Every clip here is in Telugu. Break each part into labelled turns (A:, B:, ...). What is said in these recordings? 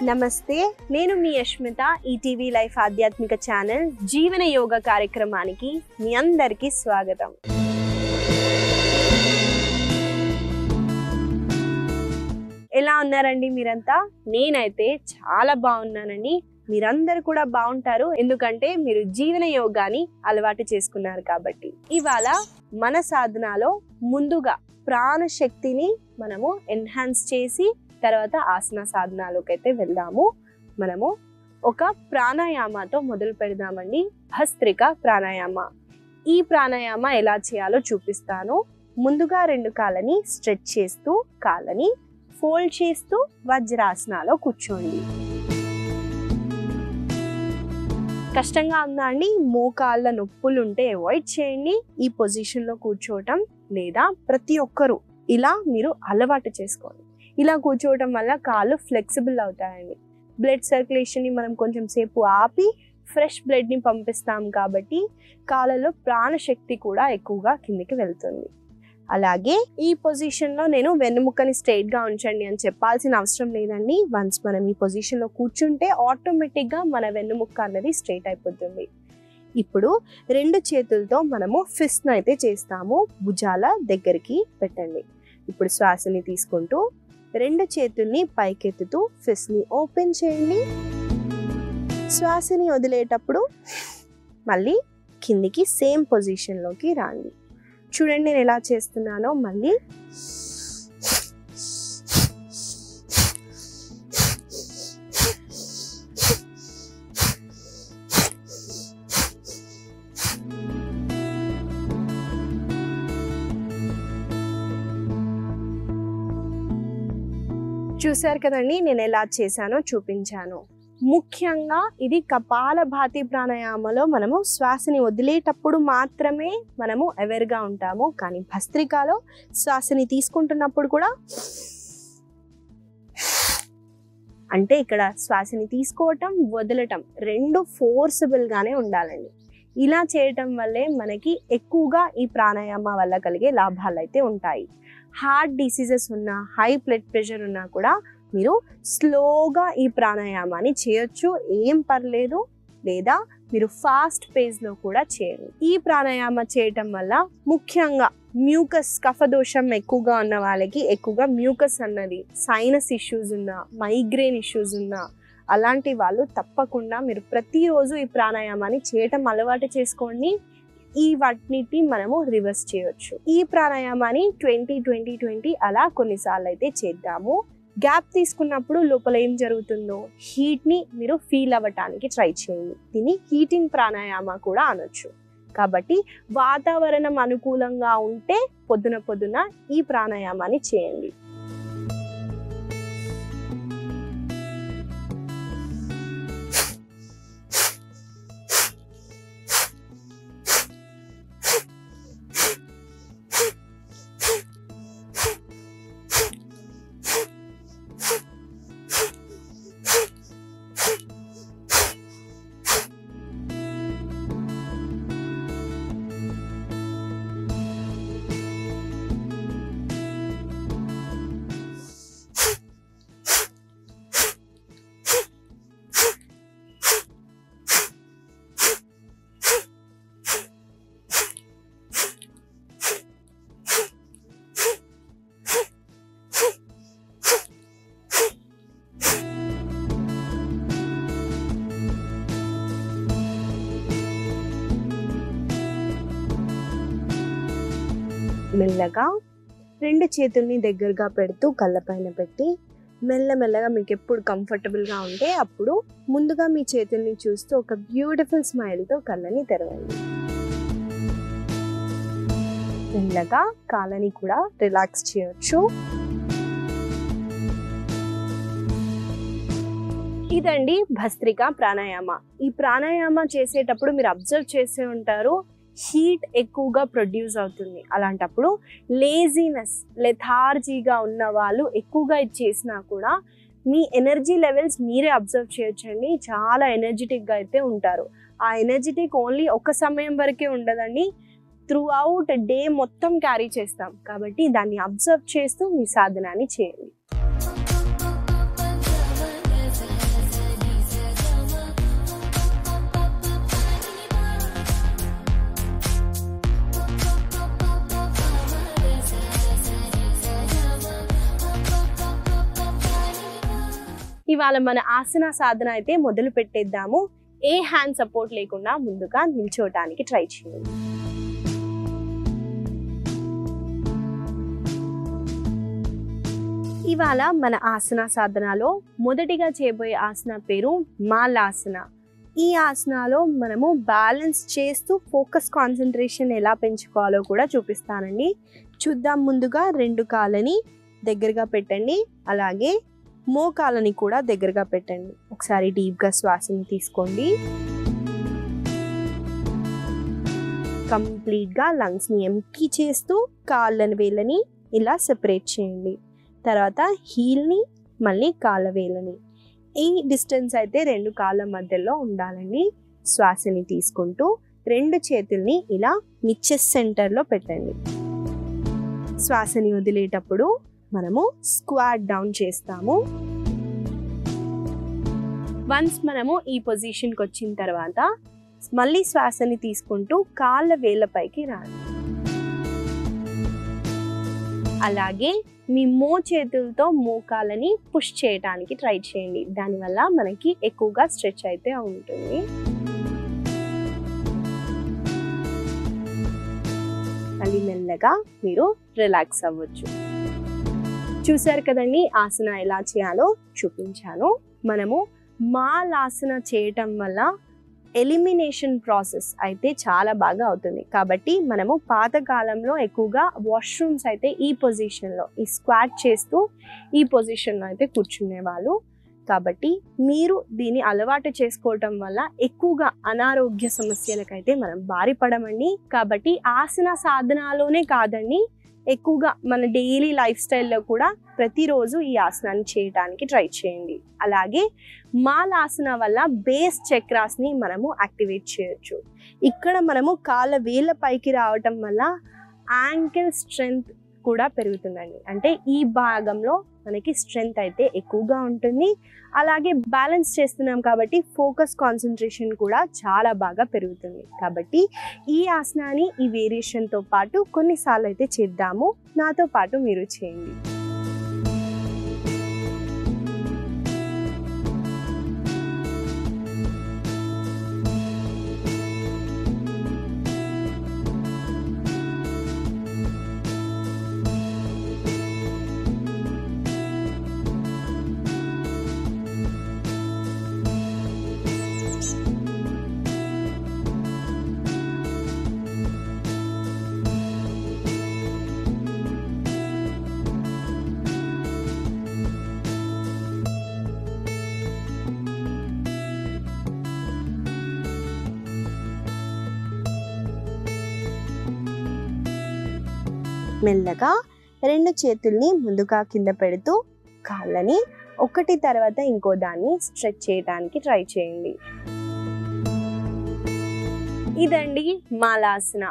A: నమస్తే, నేను మీ యష్మిత. ఈటీవీ లైఫ్ ఆధ్యాత్మిక ఛానల్ జీవన యోగ కార్యక్రమానికి మీ అందరికీ స్వాగతం. ఎలా ఉన్నారండి మీరంతా? నేనైతే చాలా బాగున్నానండి. మీరందరూ కూడా బాగుంటారు, ఎందుకంటే మీరు జీవన యోగాని అలవాటు చేసుకున్నారు కాబట్టి. ఇవాళ మన సాధనలో ముందుగా ప్రాణశక్తిని మనము ఎన్హాన్స్ చేసి తర్వాత ఆసన సాధనాలోకి అయితే వెళ్దాము. మనము ఒక ప్రాణాయామతో మొదలు పెడదామండి. భస్త్రిక ప్రాణాయామ. ఈ ప్రాణాయామ ఎలా చేయాలో చూపిస్తాను. ముందుగా 2 కాళ్ళని స్ట్రెచ్ చేస్తూ కాళ్ళని ఫోల్డ్ చేస్తూ వజ్రాసనాలో కూర్చోండి. కష్టంగా ఉందా అండి? మోకాళ్ళ నొప్పులు ఉంటే అవాయిడ్ చేయండి ఈ పొజిషన్లో కూర్చోవటం, లేదా ప్రతి ఒక్కరూ ఇలా మీరు అలవాటు చేసుకోండి. ఇలా కూర్చోవటం వల్ల కాళ్ళు ఫ్లెక్సిబుల్ అవుతాయండి. బ్లడ్ సర్క్యులేషన్ని మనం కొంచెం సేపు ఆపి ఫ్రెష్ బ్లడ్ని పంపిస్తాం కాబట్టి కాళ్ళలో ప్రాణశక్తి కూడా ఎక్కువగా కిందికి వెళ్తుంది. అలాగే ఈ పొజిషన్లో నేను వెన్నుముక్కని స్ట్రైట్గా ఉంచండి అని చెప్పాల్సిన అవసరం లేదండి. వన్స్ మనం ఈ పొజిషన్లో కూర్చుంటే ఆటోమేటిక్గా మన వెన్నుముక్క అనేది స్ట్రైట్ అయిపోతుంది. ఇప్పుడు 2 చేతులతో మనము ఫిస్ట్ను అయితే చేస్తాము. భుజాల దగ్గరికి పెట్టండి. ఇప్పుడు శ్వాసని తీసుకుంటూ 2 చేతుల్ని పైకెత్తుతూ ఫిస్ట్ని ఓపెన్ చేయండి. శ్వాసని వదిలేటప్పుడు మళ్ళీ కిందికి సేమ్ పొజిషన్లోకి రండి. చూడండి నేను ఎలా చేస్తున్నానో. మళ్ళీ చూసారు కదండి నేను ఎలా చేశానో చూపించాను. ముఖ్యంగా ఇది కపాలభాతి ప్రాణాయామలో మనము శ్వాసని వదిలేటప్పుడు మాత్రమే మనము అవేర్గా ఉంటాము. కానీ భస్త్రికలో శ్వాసని తీసుకుంటున్నప్పుడు కూడా అంటే ఇక్కడ శ్వాసని తీసుకోవటం వదలటం 2 ఫోర్సబుల్గానే ఉండాలండి. ఇలా చేయటం వల్లే మనకి ఎక్కువగా ఈ ప్రాణాయామ వల్ల కలిగే లాభాలు అయితే ఉంటాయి. హార్ట్ డిసీజెస్ ఉన్నా, హై బ్లడ్ ప్రెషర్ ఉన్నా కూడా మీరు స్లోగా ఈ ప్రాణాయామాన్ని చేయొచ్చు, ఏం పర్లేదు. లేదా మీరు ఫాస్ట్ పేస్లో కూడా చేయండి. ఈ ప్రాణాయామ చేయటం వల్ల ముఖ్యంగా మ్యూకస్, కఫదోషం ఎక్కువగా ఉన్న వాళ్ళకి ఎక్కువగా మ్యూకస్ అన్నది, సైనస్ ఇష్యూస్ ఉన్నా, మైగ్రేన్ ఇష్యూస్ ఉన్నా అలాంటి వాళ్ళు తప్పకుండా మీరు ప్రతిరోజు ఈ ప్రాణాయామాన్ని చేయటం అలవాటు చేసుకోండి. ఈ వాటిని మనము రివర్స్ చేయొచ్చు. ఈ ప్రాణాయామాన్ని 20-20-20 అలా కొన్నిసార్లు అయితే చేద్దాము. గ్యాప్ తీసుకున్నప్పుడు లోపల ఏం జరుగుతుందో హీట్ని మీరు ఫీల్ అవ్వటానికి ట్రై చేయండి. దీన్ని హీటింగ్ ప్రాణాయామ కూడా అనొచ్చు. కాబట్టి వాతావరణం అనుకూలంగా ఉంటే పొద్దున ఈ ప్రాణాయామాన్ని చేయండి. మెల్లగా 2 చేతుల్ని దగ్గరగా పెడుతూ కళ్ళపైన పెట్టి మెల్లమెల్లగా మీకు ఎప్పుడు కంఫర్టబుల్గా ఉంటే అప్పుడు ముందుగా మీ చేతుల్ని చూస్తూ ఒక బ్యూటిఫుల్ స్మైల్తో కళ్ళని తెరవండి. మెల్లగా కాళ్ళని కూడా రిలాక్స్ చేయొచ్చు. ఇదండి భస్త్రిక ప్రాణాయామ. ఈ ప్రాణాయామ చేసేటప్పుడు మీరు అబ్జర్వ్ చేసే ఉంటారు, హీట్ ఎక్కువగా ప్రొడ్యూస్ అవుతుంది. అలాంటప్పుడు లేజీనెస్, లెథార్జీగా ఉన్న వాళ్ళు ఎక్కువగా ఇది చేసినా కూడా మీ ఎనర్జీ లెవెల్స్ మీరే అబ్జర్వ్ చేయొచ్చండి. చాలా ఎనర్జెటిక్గా అయితే ఉంటారు. ఆ ఎనర్జెటిక్ ఓన్లీ ఒక సమయం వరకే ఉండదండి, త్రూ అవుట్ డే మొత్తం క్యారీ చేస్తాం. కాబట్టి దాన్ని అబ్జర్వ్ చేస్తూ మీ సాధనాన్ని చేయండి. ఇవాళ మన ఆసన సాధన అయితే మొదలు పెట్టేద్దాము. ఏ హ్యాండ్ సపోర్ట్ లేకుండా ముందుగా నిల్చోవటానికి ట్రై చేయండి. ఇవాళ మన ఆసన సాధనలో మొదటిగా చేయబోయే ఆసన పేరు మాలాసన. ఈ ఆసనలో మనము బ్యాలెన్స్ చేస్తూ ఫోకస్ కాన్సన్ట్రేషన్ ఎలా పెంచుకోవాలో కూడా చూపిస్తానండి. చూద్దాం. ముందుగా 2 కాళ్ళని దగ్గరగా పెట్టండి, అలాగే మోకాలని కూడా దగ్గరగా పెట్టండి. ఒకసారి డీప్గా శ్వాసని తీసుకోండి. కంప్లీట్గా లంగ్స్ని ఎంప్టీ చేస్తూ కాళ్ళని వేళ్ళని ఇలా సెపరేట్ చేయండి. తర్వాత హీల్ని మళ్ళీ కాళ్ళ వేళ్ళని ఈ డిస్టెన్స్ అయితే 2 కాళ్ళ మధ్యలో ఉండాలండి. శ్వాసని తీసుకుంటూ 2 చేతుల్ని ఇలా మీ చెస్ట్ సెంటర్లో పెట్టండి. శ్వాసని వదిలేటప్పుడు మనము స్క్వాట్ డౌన్ చేస్తాము. వన్స్ మనము ఈ పొజిషన్కి వచ్చిన తర్వాత మళ్ళీ శ్వాసని తీసుకుంటూ కాళ్ళ వేళ్ళపైకి రండి. అలాగే మీ చేతులతో మోకాలని పుష్ చేయడానికి ట్రై చేయండి. దానివల్ల మనకి ఎక్కువగా స్ట్రెచ్ అయితే ఉంటుంది. మళ్ళీ మెల్లగా మీరు రిలాక్స్ అవ్వచ్చు. చూసారు కదండి, ఆసన ఎలా చేయాలో చూపించాను. మనము మాలాసన చేయటం వల్ల ఎలిమినేషన్ ప్రాసెస్ అయితే చాలా బాగా అవుతుంది. కాబట్టి మనము పాతకాలంలో ఎక్కువగా వాష్రూమ్స్ అయితే ఈ పొజిషన్లో ఈ స్క్వాట్ చేస్తూ ఈ పొజిషన్లో అయితే కూర్చునేవాళ్ళు. కాబట్టి మీరు దీన్ని అలవాటు చేసుకోవటం వల్ల ఎక్కువగా అనారోగ్య సమస్యలకైతే మనం బారిపడమండి. కాబట్టి ఆసన సాధనలోనే కాదండి, ఎక్కువగా మన డైలీ లైఫ్ స్టైల్లో కూడా ప్రతిరోజు ఈ ఆసనాన్ని చేయడానికి ట్రై చేయండి. అలాగే మాలాసన వల్ల బేస్ చక్రాస్ని మనము యాక్టివేట్ చేయొచ్చు. ఇక్కడ మనము కాళ్ళ వేళ్ళ పైకి రావటం వల్ల యాంకిల్ స్ట్రెంగ్త్ కూడా పెరుగుతుందండి. అంటే ఈ భాగంలో మనకి స్ట్రెంగ్త్ అయితే ఎక్కువగా ఉంటుంది. అలాగే బ్యాలెన్స్ చేస్తున్నాం కాబట్టి ఫోకస్ కాన్సన్ట్రేషన్ కూడా చాలా బాగా పెరుగుతుంది. కాబట్టి ఈ ఆసనాన్ని ఈ వేరియేషన్తో పాటు కొన్నిసార్లు అయితే చేద్దాము. నాతో పాటు మీరు చేయండి. మెల్లగా 2 చేతుల్ని ముందుగా కింద పెడుతూ కాళ్ళని ఒకటి తర్వాత ఇంకో దాన్ని స్ట్రెచ్ చేయడానికి ట్రై చేయండి. ఇదండి మాలాసన.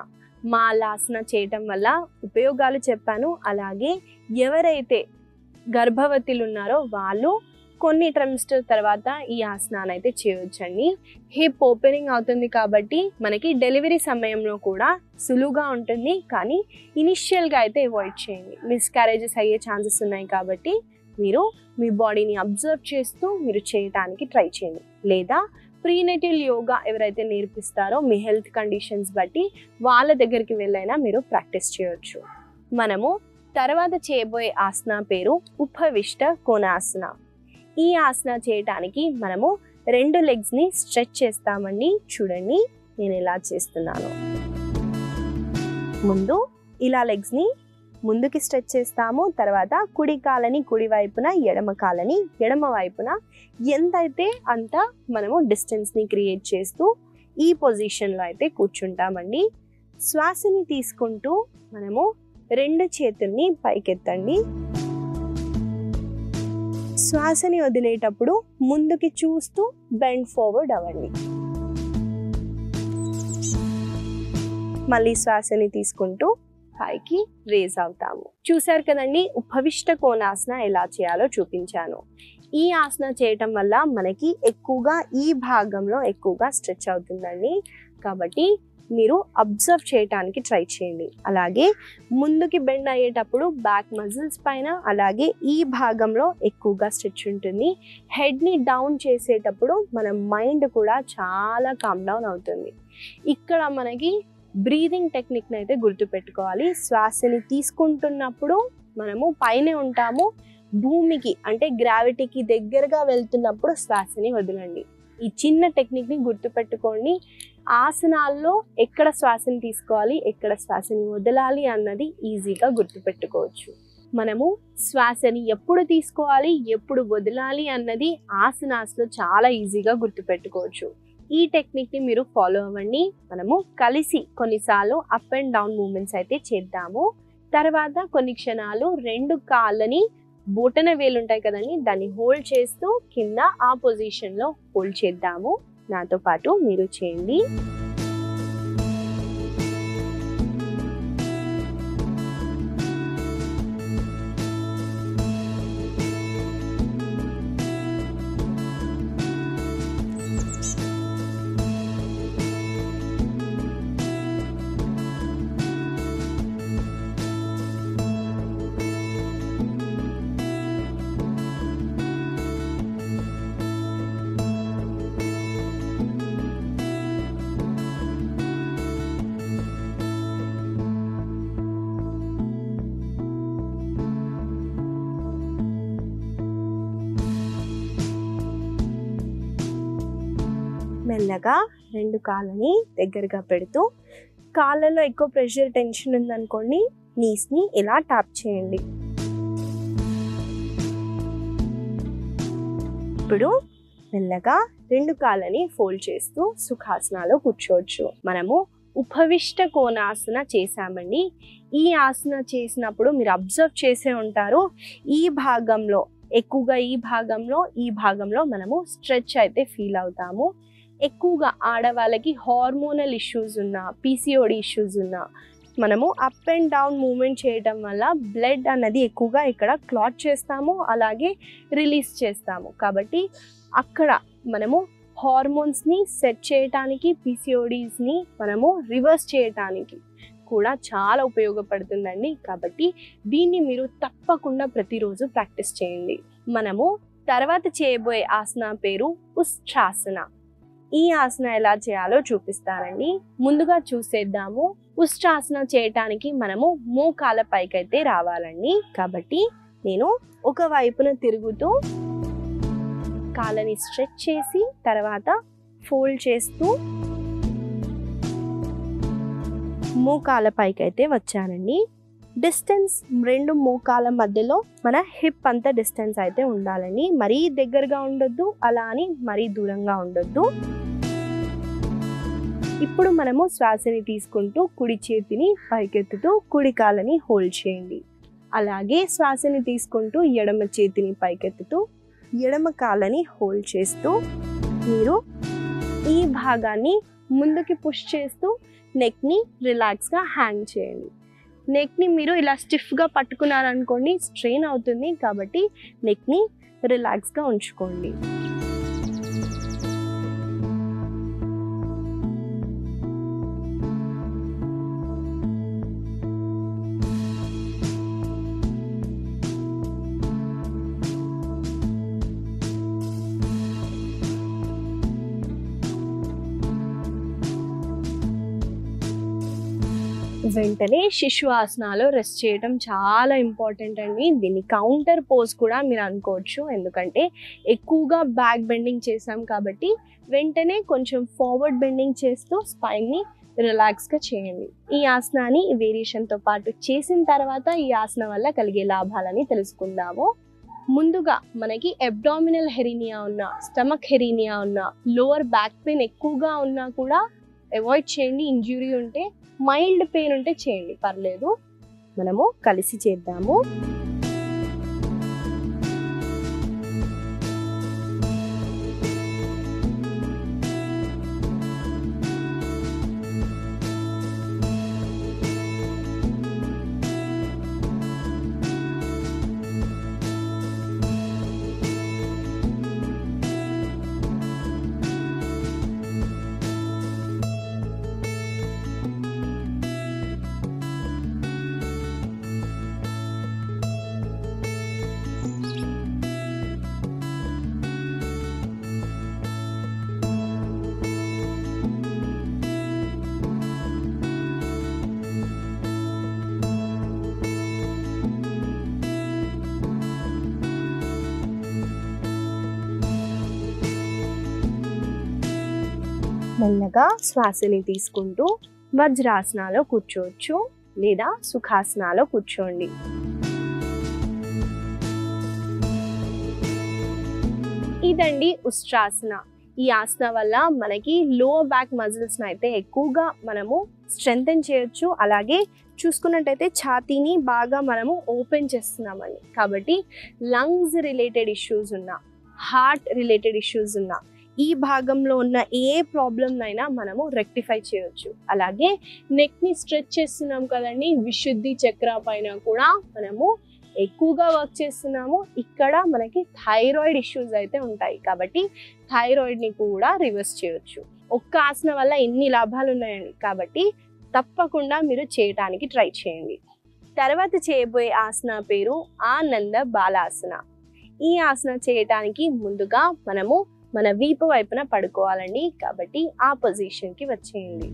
A: మాలాసన చేయటం వల్ల ఉపయోగాలు చెప్పాను. అలాగే ఎవరైతే గర్భవతులు ఉన్నారో వాళ్ళు కొన్ని ట్రైమిస్టర్ తర్వాత ఈ ఆసనాన్ని అయితే చేయొచ్చండి. హిప్ ఓపెనింగ్ అవుతుంది కాబట్టి మనకి డెలివరీ సమయంలో కూడా సులువుగా ఉంటుంది. కానీ ఇనిషియల్గా అయితే అవాయిడ్ చేయండి. మిస్క్యారేజెస్ అయ్యే ఛాన్సెస్ ఉన్నాయి. కాబట్టి మీరు మీ బాడీని అబ్జర్వ్ చేస్తూ మీరు చేయటానికి ట్రై చేయండి. లేదా ప్రీనేటల్ యోగా ఎవరైతే నేర్పిస్తారో మీ హెల్త్ కండిషన్స్ బట్టి వాళ్ళ దగ్గరికి వెళ్ళైనా మీరు ప్రాక్టీస్ చేయొచ్చు. మనము తర్వాత చేయబోయే ఆసన పేరు ఉపవిష్ట కోణాసన. ఈ ఆసన చేయటానికి మనము 2 లెగ్స్ని స్ట్రెచ్ చేస్తామండి. చూడండి నేను ఎలా చేస్తున్నాను. ముందు ఇలా లెగ్స్ని ముందుకి స్ట్రెచ్ చేస్తాము. తర్వాత కుడి కాలని కుడి వైపున, ఎడమ కాలని ఎడమ వైపున ఎంతైతే అంత మనము డిస్టెన్స్ని క్రియేట్ చేస్తూ ఈ పొజిషన్లో అయితే కూర్చుంటామండి. శ్వాసని తీసుకుంటూ మనము 2 చేతుల్ని పైకెత్తండి. శ్వాసని వదిలేటప్పుడు ముందుకి చూస్తూ బెండ్ ఫార్వర్డ్ అవ్వండి. మళ్ళీ శ్వాసని తీసుకుంటూ పైకి రేజ్ అవుతాము. చూసారు కదండి, ఉపవిష్ట కోణాసన ఎలా చేయాలో చూపించాను. ఈ ఆసన చేయటం వల్ల మనకి ఎక్కువగా ఈ భాగంలో ఎక్కువగా స్ట్రెచ్ అవుతుందండి. కాబట్టి మీరు అబ్జర్వ్ చేయడానికి ట్రై చేయండి. అలాగే ముందుకి బెండ్ అయ్యేటప్పుడు బ్యాక్ మజిల్స్ పైన అలాగే ఈ భాగంలో ఎక్కువగా స్ట్రెచ్ ఉంటుంది. హెడ్ని డౌన్ చేసేటప్పుడు మన మైండ్ కూడా చాలా కామ్ డౌన్ అవుతుంది. ఇక్కడ మనకి బ్రీదింగ్ టెక్నిక్ని అయితే గుర్తుపెట్టుకోవాలి. శ్వాసని తీసుకుంటున్నప్పుడు మనము పైనే ఉంటాము, భూమికి అంటే గ్రావిటీకి దగ్గరగా వెళ్తున్నప్పుడు శ్వాసని వదలండి. ఈ చిన్న టెక్నిక్ని గుర్తుపెట్టుకోండి. ఆసనాల్లో ఎక్కడ శ్వాసని తీసుకోవాలి, ఎక్కడ శ్వాసని వదలాలి అన్నది ఈజీగా గుర్తుపెట్టుకోవచ్చు. మనము శ్వాసని ఎప్పుడు తీసుకోవాలి, ఎప్పుడు వదలాలి అన్నది ఆసనాస్లో చాలా ఈజీగా గుర్తుపెట్టుకోవచ్చు. ఈ టెక్నిక్ని మీరు ఫాలో అవ్వండి. మనము కలిసి కొన్నిసార్లు అప్ అండ్ డౌన్ మూమెంట్స్ అయితే చేద్దాము. తర్వాత కొన్ని క్షణాలు 2 కాళ్ళని బొటన వేలు ఉంటాయి కదండి, దాన్ని హోల్డ్ చేస్తూ కింద ఆ పొజిషన్లో హోల్డ్ చేద్దాము. నాతో పాటు మీరు చేయండి. మెల్లగా 2 కాళ్ళని దగ్గరగా పెడుతూ, కాళ్ళలో ఎక్కువ ప్రెషర్ టెన్షన్ ఉందనుకోండి, నీస్ని ఇలా ట్యాప్ చేయండి. ఇప్పుడు మెల్లగా 2 కాళ్ళని ఫోల్డ్ చేస్తూ సుఖాసనాలో కూర్చోవచ్చు. మనము ఉపవిష్ట కోణాసన చేశామండి. ఈ ఆసన చేసినప్పుడు మీరు అబ్జర్వ్ చేసే ఉంటారు, ఈ భాగంలో ఎక్కువగా ఈ భాగంలో మనము స్ట్రెచ్ అయితే ఫీల్ అవుతాము. ఎక్కువగా ఆడవాళ్ళకి హార్మోనల్ ఇష్యూస్ ఉన్నా, పీసీఓడి ఇష్యూస్ ఉన్నా మనము అప్ అండ్ డౌన్ మూమెంట్ చేయడం వల్ల బ్లడ్ అన్నది ఎక్కువగా ఇక్కడ క్లాట్ చేస్తాము, అలాగే రిలీజ్ చేస్తాము. కాబట్టి అక్కడ మనము హార్మోన్స్ని సెట్ చేయటానికి, పీసీఓడీస్ని మనము రివర్స్ చేయటానికి కూడా చాలా ఉపయోగపడుతుందండి. కాబట్టి దీన్ని మీరు తప్పకుండా ప్రతిరోజు ప్రాక్టీస్ చేయండి. మనము తర్వాత చేయబోయే ఆసన పేరు ఉష్ట్రాసన. ఈ ఆసన ఎలా చేయాలో చూపిస్తానండి. ముందుగా చూసేద్దాము. ఉష్ట్రాసన చేయటానికి మనము మోకాల పైకైతే రావాలండి. కాబట్టి నేను ఒక వైపున తిరుగుతూ కాళ్ళని స్ట్రెచ్ చేసి తర్వాత ఫోల్డ్ చేస్తూ మోకాల పైకైతే వచ్చానండి. డిస్టెన్స్ 2 మోకాల మధ్యలో మన హిప్ అంత డిస్టెన్స్ అయితే ఉండాలండి. మరీ దగ్గరగా ఉండొద్దు, అలా అని మరీ దూరంగా ఉండొద్దు. ఇప్పుడు మనము శ్వాసని తీసుకుంటూ కుడి చేతిని పైకెత్తుతూ కుడి కాళ్ళని హోల్డ్ చేయండి. అలాగే శ్వాసని తీసుకుంటూ ఎడమ చేతిని పైకెత్తుతూ ఎడమ కాళ్ళని హోల్డ్ చేస్తూ మీరు ఈ భాగాన్ని ముందుకి పుష్ చేస్తూ నెక్ని రిలాక్స్గా హ్యాంగ్ చేయండి. నెక్ని మీరు ఇలా స్టిఫ్గా పట్టుకున్నారనుకోండి, స్ట్రెయిన్ అవుతుంది. కాబట్టి నెక్ని రిలాక్స్గా ఉంచుకోండి. వెంటనే శిశు ఆసనాలో రెస్ట్ చేయడం చాలా ఇంపార్టెంట్ అండి. దీన్ని కౌంటర్ పోజ్ కూడా మీరు అనుకోవచ్చు. ఎందుకంటే ఎక్కువగా బ్యాక్ బెండింగ్ చేసాం కాబట్టి వెంటనే కొంచెం ఫార్వర్డ్ బెండింగ్ చేస్తూ స్పైన్ని రిలాక్స్గా చేయండి. ఈ ఆసనాన్ని వేరియేషన్తో పాటు చేసిన తర్వాత ఈ ఆసనం వల్ల కలిగే లాభాలని తెలుసుకుందాము. ముందుగా మనకి అబ్డామినల్ హెరీనియా ఉన్నా, స్టమక్ హెరీనియా ఉన్నా, లోవర్ బ్యాక్ పెయిన్ ఎక్కువగా ఉన్నా కూడా అవాయిడ్ చేయండి. ఇంజ్యూరీ ఉంటే, మైల్డ్ పెయిన్ ఉంటే చేయండి, పర్లేదు. మనము కలిసి చేద్దాము. మెల్లగా శ్వాసని తీసుకుంటూ వజ్రాసనాలో కూర్చోవచ్చు లేదా సుఖాసనాలో కూర్చోండి. ఇదండి ఉస్ట్రాసన. ఈ ఆసన వల్ల మనకి లోవర్ బ్యాక్ మజిల్స్ని అయితే ఎక్కువగా మనము స్ట్రెంథెన్ చేయొచ్చు. అలాగే చూసుకున్నట్టయితే ఛాతీని బాగా మనము ఓపెన్ చేస్తున్నామండి. కాబట్టి లంగ్స్ రిలేటెడ్ ఇష్యూస్ ఉన్నా, హార్ట్ రిలేటెడ్ ఇష్యూస్ ఉన్నా, ఈ భాగంలో ఉన్న ఏ ప్రాబ్లమ్నైనా మనము రెక్టిఫై చేయొచ్చు. అలాగే నెక్ని స్ట్రెచ్ చేస్తున్నాం కదండి, విశుద్ధి చక్ర పైన కూడా మనము ఎక్కువగా వర్క్ చేస్తున్నాము. ఇక్కడ మనకి థైరాయిడ్ ఇష్యూస్ అయితే ఉంటాయి కాబట్టి థైరాయిడ్ని కూడా రివర్స్ చేయొచ్చు. ఒక్క ఆసన వల్ల ఎన్ని లాభాలు ఉన్నాయండి. కాబట్టి తప్పకుండా మీరు చేయటానికి ట్రై చేయండి. తర్వాత చేయబోయే ఆసన పేరు ఆనంద బాలాసన. ఈ ఆసన చేయటానికి ముందుగా మనము మన వీపు వైపున పడుకోవాలండి. కాబట్టి ఆ పొజిషన్కి వచ్చేయండి.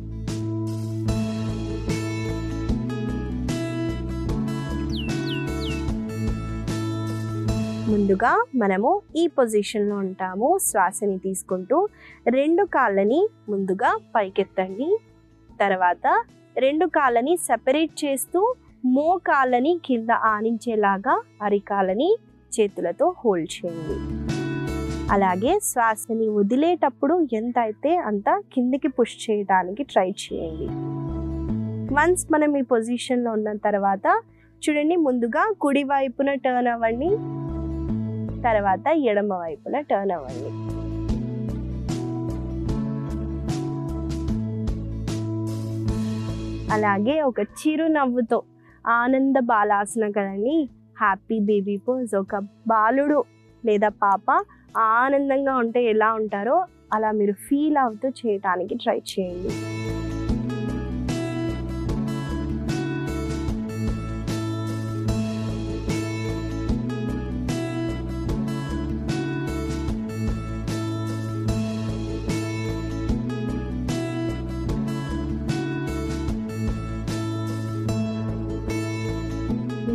A: ముందుగా మనము ఈ పొజిషన్లో ఉంటాము. శ్వాసని తీసుకుంటూ 2 కాళ్ళని ముందుగా పైకెత్తండి. తర్వాత 2 కాళ్ళని సెపరేట్ చేస్తూ మోకాళ్ళని కింద ఆనించేలాగా అరికాళ్ళని చేతులతో హోల్డ్ చేయండి. అలాగే శ్వాసని వదిలేటప్పుడు ఎంత అయితే అంత కిందికి పుష్ చేయడానికి ట్రై చేయండి. వన్స్ మనం ఈ పొజిషన్లో ఉన్న తర్వాత చూడండి, ముందుగా కుడి వైపున టర్న్ అవ్వండి, తర్వాత ఎడమ వైపున టర్న్ అవ్వండి. అలాగే ఒక చిరునవ్వుతో ఆనంద బాలాసన కదండి, హ్యాపీ బేబీ పోజ్. ఒక బాలుడు లేదా పాప ఆనందంగా ఉంటే ఎలా ఉంటారో అలా మీరు ఫీల్ అవుతూ చేయటానికి ట్రై చేయండి.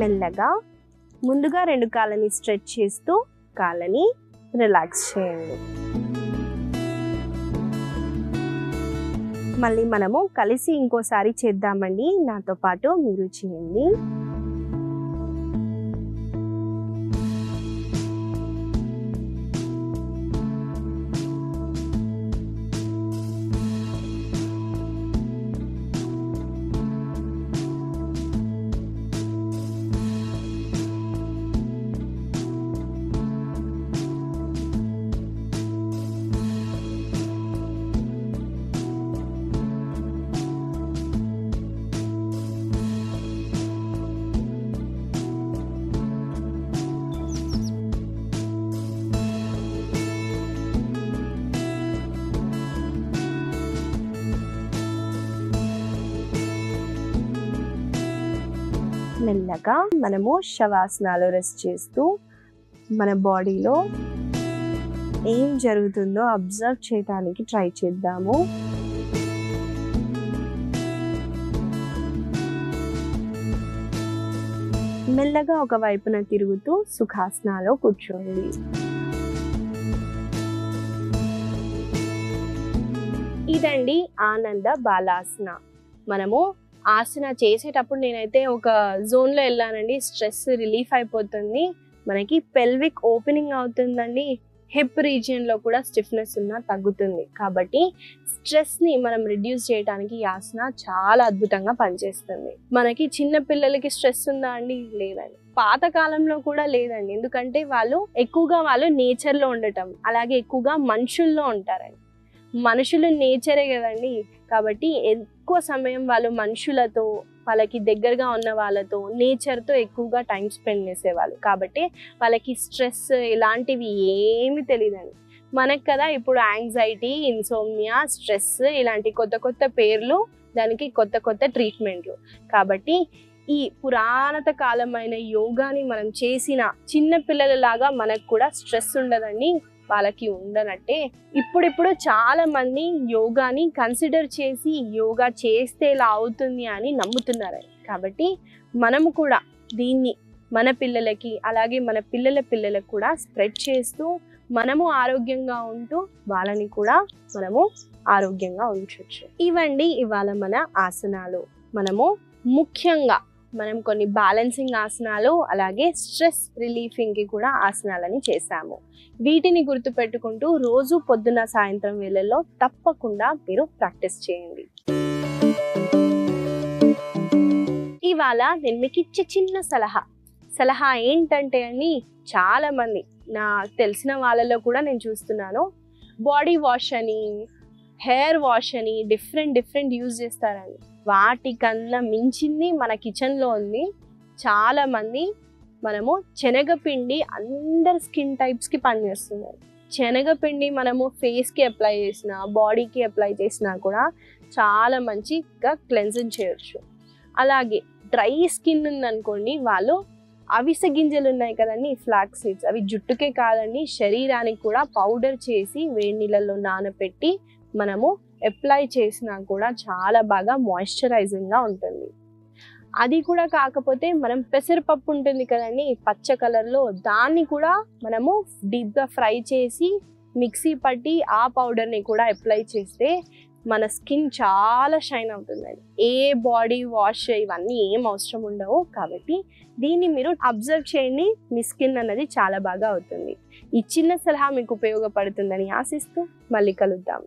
A: మెల్లగా ముందుగా 2 కాళ్ళని స్ట్రెచ్ చేస్తూ కాళ్ళని రిలాక్స్ చేయండి. మళ్ళీ మనము కలిసి ఇంకోసారి చేద్దామండి. నాతో పాటు మీరు చేయండి. మెల్లగా మనము శవాసనాలు రెస్ట్ చేస్తూ మన బాడీలో ఏం జరుగుతుందో అబ్జర్వ్ చేయడానికి ట్రై చేద్దాము. మెల్లగా ఒక వైపున తిరుగుతూ సుఖాసనాలో కూర్చోండి. ఇదండి ఆనంద బాలాసన. మనము ఆసన చేసేటప్పుడు నేనైతే ఒక జోన్లో వెళ్ళానండి. స్ట్రెస్ రిలీఫ్ అయిపోతుంది, మనకి పెల్విక్ ఓపెనింగ్ అవుతుందండి, హిప్ రీజియన్లో కూడా స్టిఫ్నెస్ ఉన్నా తగ్గుతుంది. కాబట్టి స్ట్రెస్ని మనం రిడ్యూస్ చేయడానికి ఈ ఆసన చాలా అద్భుతంగా పనిచేస్తుంది. మనకి చిన్న పిల్లలకి స్ట్రెస్ ఉందా అండి? లేదండి. పాత కాలంలో కూడా లేదండి. ఎందుకంటే వాళ్ళు నేచర్లో ఉండటం, అలాగే ఎక్కువగా మనుషుల్లో ఉంటారండి. మనుషులు నేచరే కదండి. కాబట్టి ఎక్కువ సమయం వాళ్ళు మనుషులతో, వాళ్ళకి దగ్గరగా ఉన్న వాళ్ళతో, నేచర్తో ఎక్కువగా టైం స్పెండ్ చేసేవాళ్ళు. కాబట్టి వాళ్ళకి స్ట్రెస్ ఇలాంటివి ఏమీ తెలియదండి. మనకు కదా ఇప్పుడు యాంగ్జైటీ, ఇన్సోమ్నియా, స్ట్రెస్ ఇలాంటి కొత్త కొత్త పేర్లు, దానికి కొత్త కొత్త ట్రీట్మెంట్లు. కాబట్టి ఈ పురాతన కాలమైన యోగాని మనం చేసిన చిన్న పిల్లలలాగా మనకు కూడా స్ట్రెస్ ఉండదండి, వాళ్ళకి ఉండనట్టే. ఇప్పుడిప్పుడు చాలా మంది యోగాని కన్సిడర్ చేసి యోగా చేస్తే ఇలా అవుతుంది అని నమ్ముతున్నారు. కాబట్టి మనము కూడా దీన్ని మన పిల్లలకి, అలాగే మన పిల్లల పిల్లలకు కూడా స్ప్రెడ్ చేస్తూ మనము ఆరోగ్యంగా ఉంటూ వాళ్ళని కూడా మనము ఆరోగ్యంగా ఉంచవచ్చు. ఇవండి ఇవాళ మన ఆసనాలు. మనము ముఖ్యంగా మనం కొన్ని బ్యాలెన్సింగ్ ఆసనాలు అలాగే స్ట్రెస్ రిలీఫింగ్కి కూడా ఆసనాలని చేశాము. వీటిని గుర్తుపెట్టుకుంటూ రోజు పొద్దున సాయంత్రం వేళల్లో తప్పకుండా మీరు ప్రాక్టీస్ చేయండి. ఇవాళ నేను మీకు ఇచ్చే చిన్న సలహా ఏంటంటే అండి, చాలా మంది నాకు తెలిసిన వాళ్ళలో కూడా నేను చూస్తున్నాను, బాడీ వాష్ అని హెయిర్ వాష్ అని డిఫరెంట్ యూజ్ చేస్తారండి. వాటికన్నా మించింది మన కిచెన్లో ఉంది. చాలామంది మనము శనగపిండి అందరి స్కిన్ టైప్స్కి పనిచేస్తున్నారు. శనగపిండి మనము ఫేస్కి అప్లై చేసినా బాడీకి అప్లై చేసినా కూడా చాలా మంచిగా క్లెన్జింగ్ చేయొచ్చు. అలాగే డ్రై స్కిన్ ఉందనుకోండి, వాళ్ళు అవిసె గింజలు ఉన్నాయి కదండి, ఫ్లాక్స్ సీడ్స్, అవి జుట్టుకే కాదండి శరీరానికి కూడా పౌడర్ చేసి వేడి నీళ్ళల్లో నానబెట్టి మనము అప్లై చేసినా కూడా చాలా బాగా మాయిశ్చరైజింగ్గా ఉంటుంది. అది కూడా కాకపోతే మనం పెసరపప్పు ఉంటుంది కదండి పచ్చ కలర్లో, దాన్ని కూడా మనము డీప్గా ఫ్రై చేసి మిక్సీ పట్టి ఆ పౌడర్ని కూడా అప్లై చేస్తే మన స్కిన్ చాలా షైన్ అవుతుందండి. ఏ బాడీ వాష్ ఇవన్నీ ఏం అవసరం ఉండవు. కాబట్టి దీన్ని మీరు అబ్జర్వ్ చేయండి, మీ స్కిన్ అన్నది చాలా బాగా అవుతుంది. ఈ చిన్న సలహా మీకు ఉపయోగపడుతుందని ఆశిస్తూ మళ్ళీ కలుద్దాం.